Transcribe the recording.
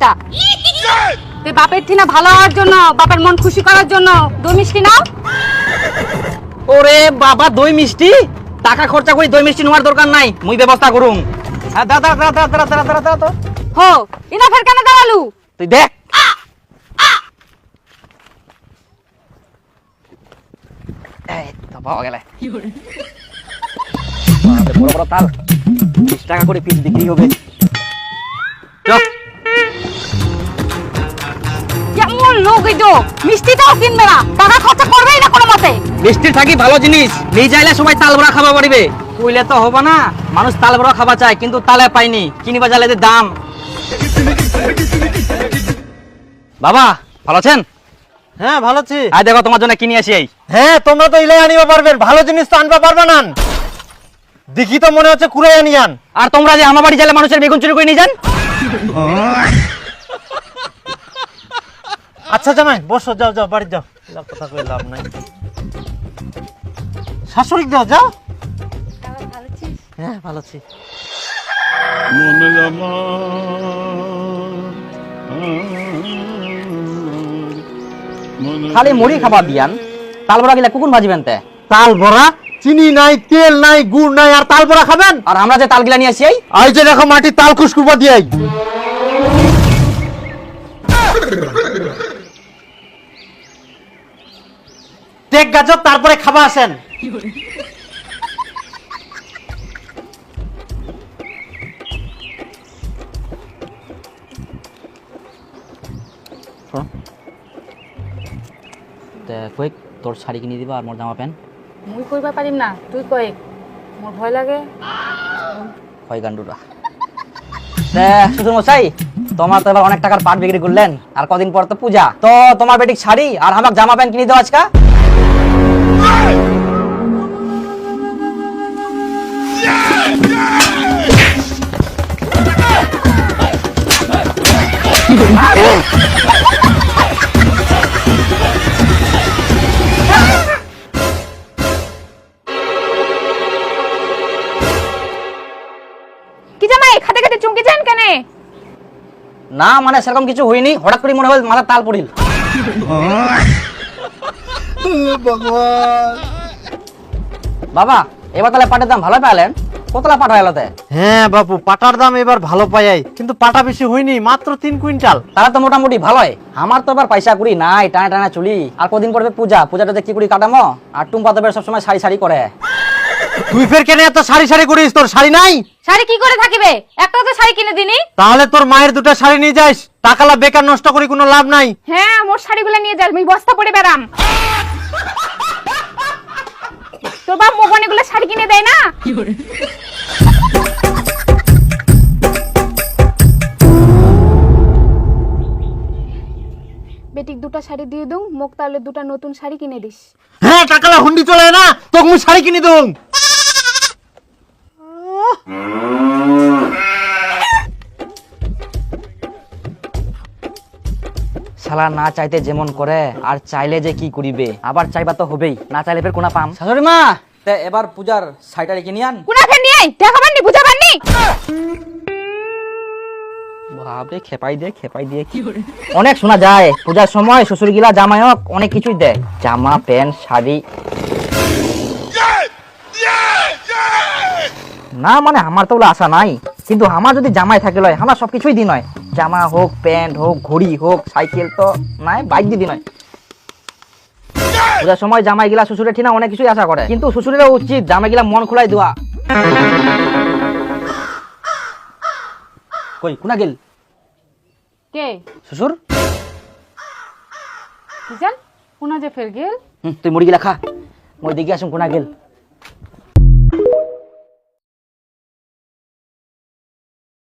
একটা। তুই বাপের ঠিনা ভালো হওয়ার জন্য, বাপের মন খুশি করার জন্য দই মিষ্টি নাও। ওরে বাবা, দই মিষ্টি টাকা খরচা করে দই মিষ্টি নেওয়ার দরকার নাই, মুই ব্যবস্থা করুম। হ্যাঁ দাদা দাদা দাদা দাদা দাদা তো হো ইনা ফের কেন দাঁড়ালু? তুই দেখ। এই তো পাওয়া গেলে বড় বড় তাল 20 টাকা করে পিস বিক্রি হবে। চল কেমন লোক এইটো, মিষ্টিটাও কিনবে না, টাকা খরচা করবেই না কোনো মতে। মিষ্টির থাকি ভালো জিনিস নিয়ে যাইলে সবাই তাল বড়া খাবা পারিবে, কইলে তো হবে না। মানুষ তাল বড়া খাবা চায় কিন্তু তালে পাইনি, কিনিবা জালে যে দাম। বাবা ভালো আছেন? হ্যাঁ ভালো আছি। আয় দেখো তোমার জন্য কিনে আসি। হ্যাঁ তোমরা তো ইলাই আনিবা পারবেন, ভালো জিনিস তো আনবা পারবে না। দেখি তো মনে হচ্ছে কুড়াই আনিয়ান। আর তোমরা যে আমার বাড়ি গেলে মানুষের বেগুন চুরি করে নিয়ে যান। আচ্ছা জামাই বসো, যাও যাও বাড়ি যাও, এলা কথা কই লাভ নাই। শাশুড়ি দাও যাও। হ্যাঁ ভালো আছি। খালি মুড়ি খাবার দিয়ান, তাল বড়া গিলা কুকুন ভাজিবেন তে। তাল বড়া, চিনি নাই, তেল নাই, গুড় নাই, আর তাল বড়া খাবেন? আর আমরা যে তাল গিলা নিয়ে আসি আই যে দেখো মাটি তাল খুশকুবা দিয়াই। টেক গাজর তারপরে খাবা আসেন। কয়েক তোর শাড়ি কিনে দিবা আর মোর জামা প্যান্ট। মুই কইবা পারিম না, তুই কই, মোর ভয় লাগে। হয় গান্ডুরা। শ্বশুর মশাই, তোমার তো এবার অনেক টাকার পাট বিক্রি করলেন, আর কদিন পর তো পূজা, তো তোমার বেটিক শাড়ি আর আমাকে জামা প্যান্ট কিনে দাও আজকা। কি জামাই খাতে খাতে চুমকি যান কেন? না মানে সেরকম কিছু হয়নি, হঠাৎ করে মনে হয় মাথার তাল পড়িল। বাবা এবার তাহলে পাটের দাম ভালো পেলেন, কতলা পাট হয়ে গেলতে? হ্যাঁ বাপু, পাটার দাম এবার ভালো পাই, কিন্তু পাটা বেশি হয়নি, মাত্র 3 কুইন্টাল। তারা তো মোটামুটি ভালোই। আমার তো এবার পয়সা কুড়ি নাই, টানা টানা চুলি, আর কদিন পড়বে পূজা, পূজাটাতে কি করি কাটামো। আর টুম্পা তো সবসময় শাড়ি শাড়ি করে। তুই ফের কেন এত শাড়ি শাড়ি করিস? তোর শাড়ি নাই? শাড়ি কি করে থাকিবে, একটাও তো শাড়ি কিনে দিনি। তাহলে তোর মায়ের দুটো শাড়ি নিয়ে যাস, টাকালা বেকার নষ্ট করি কোনো লাভ নাই। হ্যাঁ মোর শাড়িগুলো নিয়ে যাস, আমি বস্তা পরে বেরাম। তোর বাপ মোগনেগুলো শাড়ি কিনে দেয় না? বেটিক দুটা শাড়ি দিয়ে দুং, মোক তাহলে দুটা নতুন শাড়ি কিনে দিস। হ্যাঁ টাকালা হুন্ডি চলে না, তোকে আমি শাড়ি কিনে দেব। শালা না চাইতে যেমন করে, আর চাইলে যে কি করিবে, আবার চাইবা তো হবেই, না চাইলে ফের কোনা পাম। শাশুড়ি মা, তে এবার পূজার শাড়িটা রেখে নিয়ে আন। কোনা ফের নিয়ে আই, দেখাবার নি বুঝাবার নি। বাপরে খেপাই দিয়ে কি অনেক শোনা যায় পূজার সময় শ্বশুর গিলা জামাই হোক অনেক কিছুই দেয়, জামা প্যান্ট শাড়ি। না মানে আমার তো আশা নাই, কিন্তু আমার যদি জামাই থাকে লয়, আমার সবকিছুই দিন হয়, জামা হোক, প্যান্ট হোক, ঘড়ি হোক, সাইকেল তো নাই, বাইক দিয়ে দিন হয়। পূজার সময় জামাই গিলা শ্বশুরের ঠিনা অনেক কিছুই আশা করে, কিন্তু শ্বশুরের উচিত জামাই গিলা মন খোলাই দেওয়া। কই কোনা গেল কে? শ্বশুর। কি জান কোনা যে ফের গেল। তুই মুড়ি গিলা খা, মই দেখি আসুন কোনা গেল।